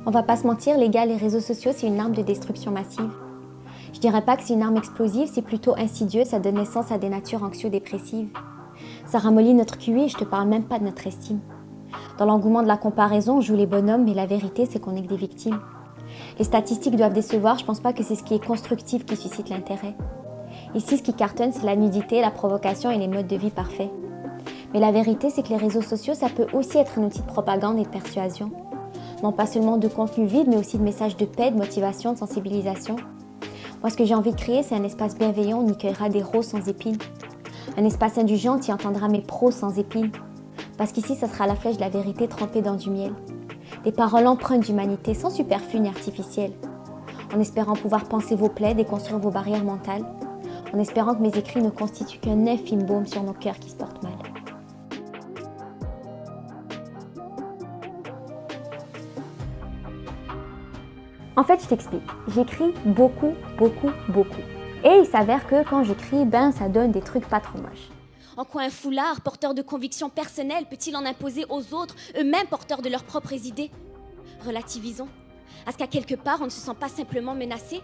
On va pas se mentir, les gars, les réseaux sociaux, c'est une arme de destruction massive. Je dirais pas que c'est une arme explosive, c'est plutôt insidieux, ça donne naissance à des natures anxio-dépressives. Ça ramollit notre QI et je te parle même pas de notre estime. Dans l'engouement de la comparaison, on joue les bonhommes, mais la vérité, c'est qu'on est que des victimes. Les statistiques doivent décevoir, je pense pas que c'est ce qui est constructif qui suscite l'intérêt. Ici, ce qui cartonne, c'est la nudité, la provocation et les modes de vie parfaits. Mais la vérité, c'est que les réseaux sociaux, ça peut aussi être un outil de propagande et de persuasion. Non pas seulement de contenu vide, mais aussi de messages de paix, de motivation, de sensibilisation. Moi, ce que j'ai envie de créer, c'est un espace bienveillant où on y cueillera des roses sans épines. Un espace indulgent qui entendra mes pros sans épines. Parce qu'ici, ça sera la flèche de la vérité trempée dans du miel. Des paroles empreintes d'humanité, sans superflu ni artificiel. En espérant pouvoir penser vos plaies, déconstruire vos barrières mentales. En espérant que mes écrits ne constituent qu'un infime baume sur nos cœurs qui se portent mal. En fait, je t'explique. J'écris beaucoup. Et il s'avère que quand j'écris, ça donne des trucs pas trop moches. En quoi un foulard, porteur de convictions personnelles, peut-il en imposer aux autres, eux-mêmes porteurs de leurs propres idées? Relativisons. À ce qu'à quelque part, on ne se sent pas simplement menacé?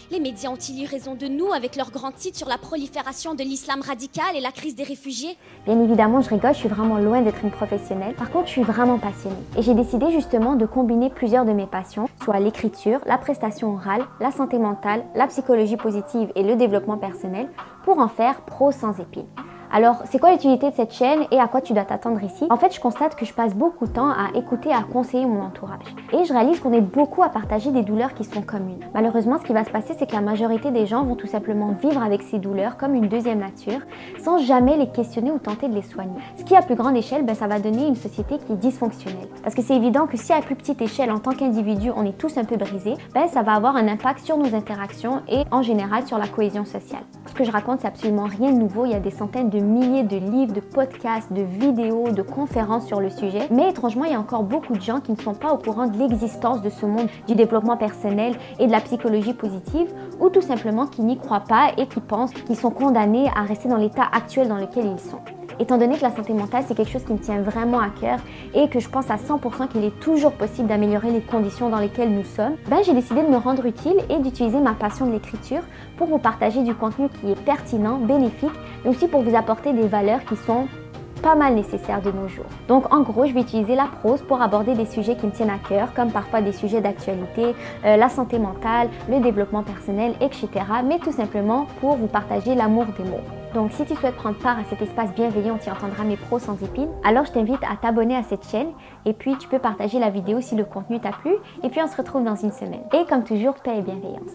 Les médias ont-ils eu raison de nous avec leurs grands titres sur la prolifération de l'islam radical et la crise des réfugiés? Bien évidemment, je rigole, je suis vraiment loin d'être une professionnelle. Par contre, je suis vraiment passionnée. Et j'ai décidé justement de combiner plusieurs de mes passions, soit l'écriture, la prestation orale, la santé mentale, la psychologie positive et le développement personnel, pour en faire pro sans épines. Alors, c'est quoi l'utilité de cette chaîne et à quoi tu dois t'attendre ici? En fait, je constate que je passe beaucoup de temps à écouter et à conseiller mon entourage. Et je réalise qu'on est beaucoup à partager des douleurs qui sont communes. Malheureusement, ce qui va se passer, c'est que la majorité des gens vont tout simplement vivre avec ces douleurs comme une deuxième nature, sans jamais les questionner ou tenter de les soigner. Ce qui, à plus grande échelle, ça va donner une société qui est dysfonctionnelle. Parce que c'est évident que si à plus petite échelle, en tant qu'individu, on est tous un peu brisés, ça va avoir un impact sur nos interactions et en général sur la cohésion sociale. Ce que je raconte, c'est absolument rien de nouveau. Il y a des centaines de milliers de livres, de podcasts, de vidéos, de conférences sur le sujet. Mais étrangement, il y a encore beaucoup de gens qui ne sont pas au courant de l'existence de ce monde du développement personnel et de la psychologie positive, ou tout simplement qui n'y croient pas et qui pensent qu'ils sont condamnés à rester dans l'état actuel dans lequel ils sont. Étant donné que la santé mentale, c'est quelque chose qui me tient vraiment à cœur et que je pense à 100% qu'il est toujours possible d'améliorer les conditions dans lesquelles nous sommes, j'ai décidé de me rendre utile et d'utiliser ma passion de l'écriture pour vous partager du contenu qui est pertinent, bénéfique, mais aussi pour vous apporter des valeurs qui sont pas mal nécessaires de nos jours. Donc en gros, je vais utiliser la prose pour aborder des sujets qui me tiennent à cœur, comme parfois des sujets d'actualité, la santé mentale, le développement personnel, etc. Mais tout simplement pour vous partager l'amour des mots. Donc si tu souhaites prendre part à cet espace bienveillant où tu entendras mes pros sans épines, alors je t'invite à t'abonner à cette chaîne et puis tu peux partager la vidéo si le contenu t'a plu et puis on se retrouve dans une semaine. Et comme toujours, paix et bienveillance.